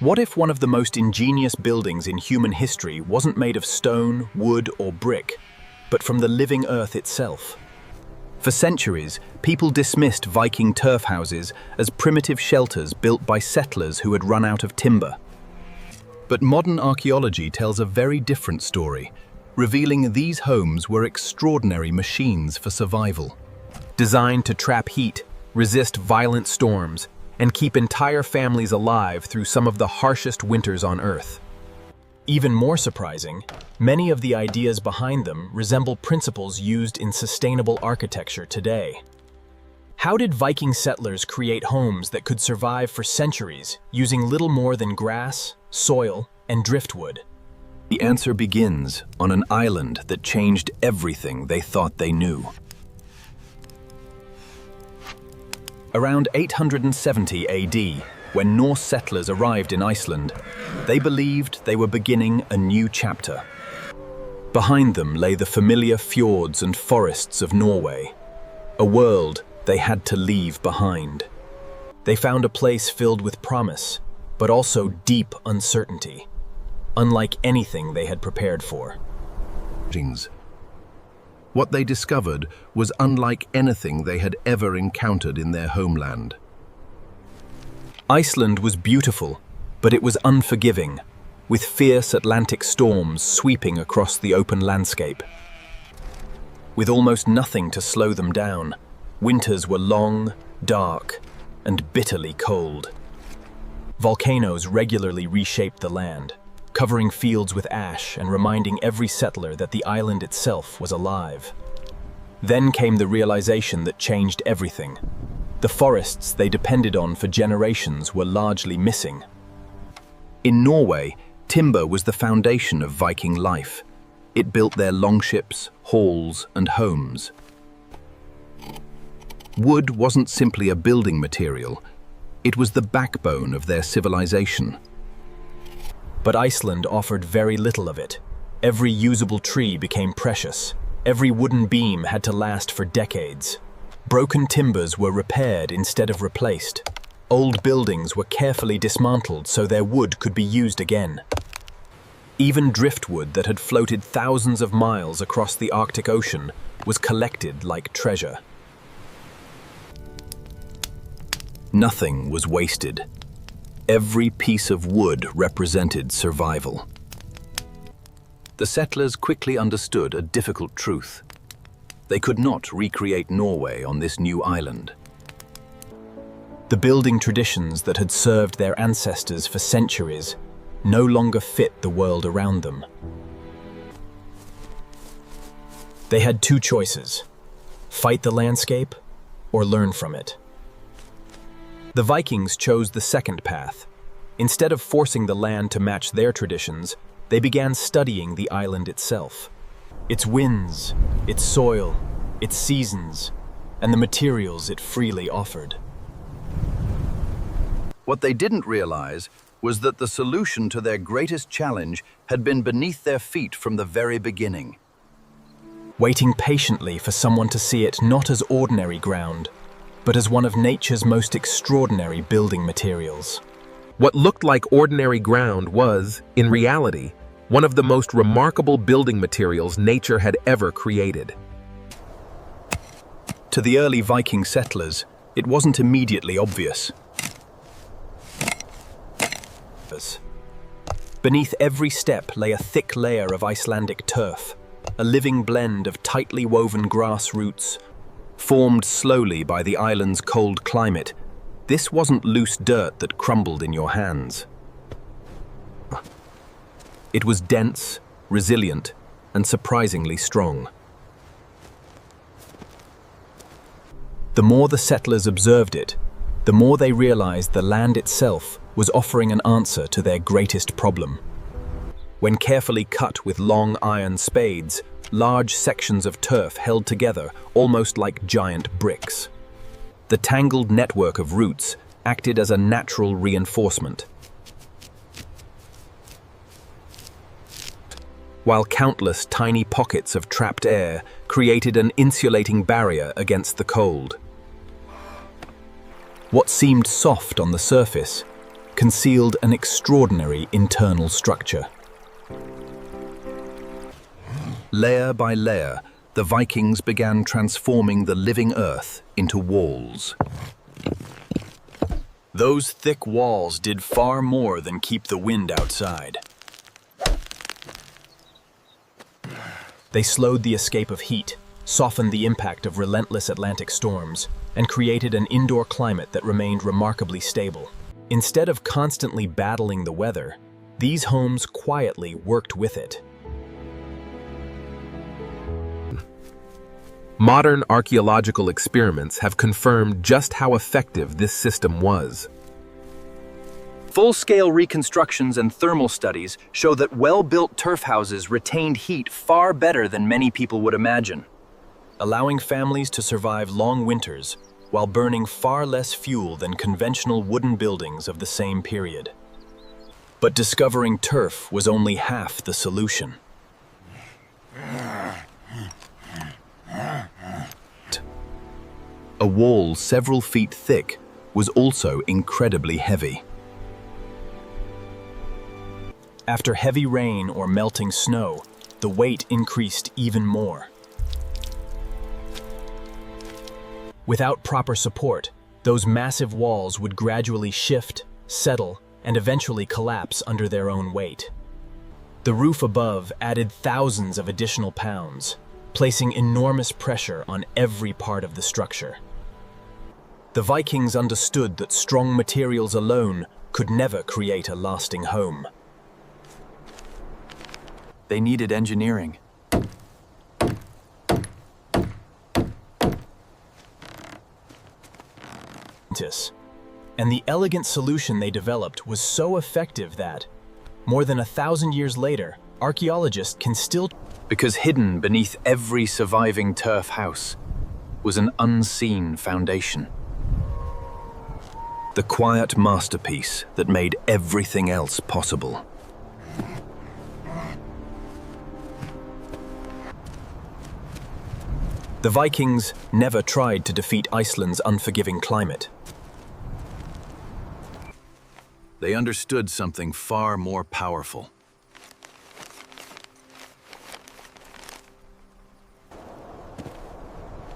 What if one of the most ingenious buildings in human history wasn't made of stone, wood, or brick, but from the living earth itself? For centuries, people dismissed Viking turf houses as primitive shelters built by settlers who had run out of timber. But modern archaeology tells a very different story, revealing these homes were extraordinary machines for survival. Designed to trap heat, resist violent storms, and keep entire families alive through some of the harshest winters on Earth. Even more surprising, many of the ideas behind them resemble principles used in sustainable architecture today. How did Viking settlers create homes that could survive for centuries using little more than grass, soil, and driftwood? The answer begins on an island that changed everything they thought they knew. Around 870 AD, when Norse settlers arrived in Iceland, they believed they were beginning a new chapter. Behind them lay the familiar fjords and forests of Norway, a world they had to leave behind. They found a place filled with promise, but also deep uncertainty, unlike anything they had prepared for. What they discovered was unlike anything they had ever encountered in their homeland. Iceland was beautiful, but it was unforgiving, with fierce Atlantic storms sweeping across the open landscape. With almost nothing to slow them down, winters were long, dark, and bitterly cold. Volcanoes regularly reshaped the land, covering fields with ash and reminding every settler that the island itself was alive. Then came the realization that changed everything. The forests they depended on for generations were largely missing. In Norway, timber was the foundation of Viking life. It built their longships, halls, and homes. Wood wasn't simply a building material, it was the backbone of their civilization. But Iceland offered very little of it. Every usable tree became precious. Every wooden beam had to last for decades. Broken timbers were repaired instead of replaced. Old buildings were carefully dismantled so their wood could be used again. Even driftwood that had floated thousands of miles across the Arctic Ocean was collected like treasure. Nothing was wasted. Every piece of wood represented survival. The settlers quickly understood a difficult truth. They could not recreate Norway on this new island. The building traditions that had served their ancestors for centuries no longer fit the world around them. They had two choices: fight the landscape or learn from it. The Vikings chose the second path. Instead of forcing the land to match their traditions, they began studying the island itself. Its winds, its soil, its seasons, and the materials it freely offered. What they didn't realize was that the solution to their greatest challenge had been beneath their feet from the very beginning. Waiting patiently for someone to see it not as ordinary ground, but as one of nature's most extraordinary building materials. What looked like ordinary ground was, in reality, one of the most remarkable building materials nature had ever created. To the early Viking settlers, it wasn't immediately obvious. Beneath every step lay a thick layer of Icelandic turf, a living blend of tightly woven grass roots, formed slowly by the island's cold climate. This wasn't loose dirt that crumbled in your hands. It was dense, resilient, and surprisingly strong. The more the settlers observed it, the more they realized the land itself was offering an answer to their greatest problem. When carefully cut with long iron spades, large sections of turf held together almost like giant bricks. The tangled network of roots acted as a natural reinforcement, while countless tiny pockets of trapped air created an insulating barrier against the cold. What seemed soft on the surface concealed an extraordinary internal structure. Layer by layer, the Vikings began transforming the living earth into walls. Those thick walls did far more than keep the wind outside. They slowed the escape of heat, softened the impact of relentless Atlantic storms, and created an indoor climate that remained remarkably stable. Instead of constantly battling the weather, these homes quietly worked with it. Modern archaeological experiments have confirmed just how effective this system was. Full-scale reconstructions and thermal studies show that well-built turf houses retained heat far better than many people would imagine, allowing families to survive long winters while burning far less fuel than conventional wooden buildings of the same period. But discovering turf was only half the solution. A wall several feet thick was also incredibly heavy. After heavy rain or melting snow, the weight increased even more. Without proper support, those massive walls would gradually shift, settle, and eventually collapse under their own weight. The roof above added thousands of additional pounds, placing enormous pressure on every part of the structure. The Vikings understood that strong materials alone could never create a lasting home. They needed engineering. And the elegant solution they developed was so effective that, more than 1,000 years later, archaeologists can still... Because hidden beneath every surviving turf house was an unseen foundation. The quiet masterpiece that made everything else possible. The Vikings never tried to defeat Iceland's unforgiving climate. They understood something far more powerful.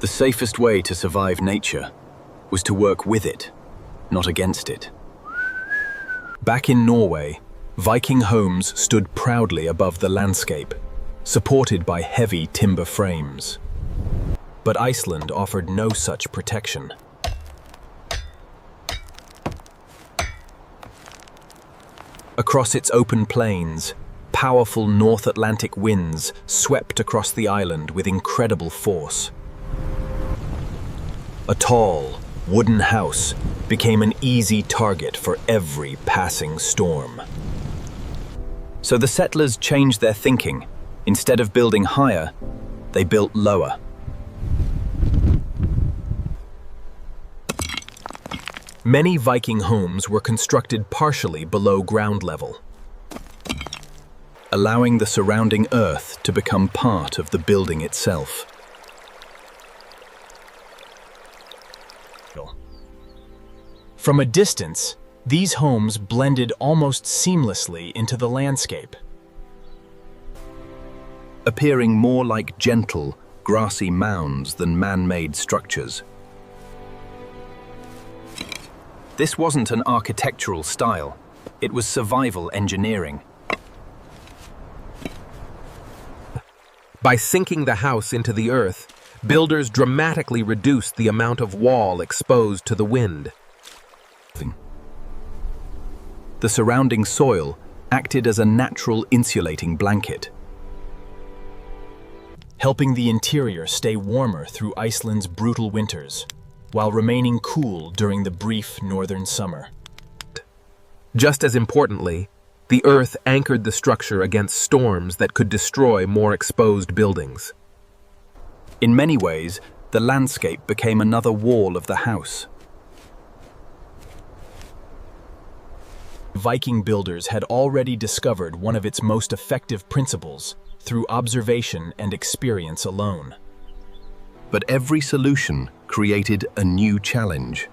The safest way to survive nature was to work with it, not against it. Back in Norway, Viking homes stood proudly above the landscape, supported by heavy timber frames. But Iceland offered no such protection. Across its open plains, powerful North Atlantic winds swept across the island with incredible force. A tall, wooden house became an easy target for every passing storm. So the settlers changed their thinking. Instead of building higher, they built lower. Many Viking homes were constructed partially below ground level, allowing the surrounding earth to become part of the building itself. From a distance, these homes blended almost seamlessly into the landscape, appearing more like gentle, grassy mounds than man-made structures. This wasn't an architectural style, it was survival engineering. By sinking the house into the earth, builders dramatically reduced the amount of wall exposed to the wind. The surrounding soil acted as a natural insulating blanket, helping the interior stay warmer through Iceland's brutal winters, while remaining cool during the brief northern summer. Just as importantly, the earth anchored the structure against storms that could destroy more exposed buildings. In many ways, the landscape became another wall of the house. Viking builders had already discovered one of its most effective principles through observation and experience alone. But every solution created a new challenge.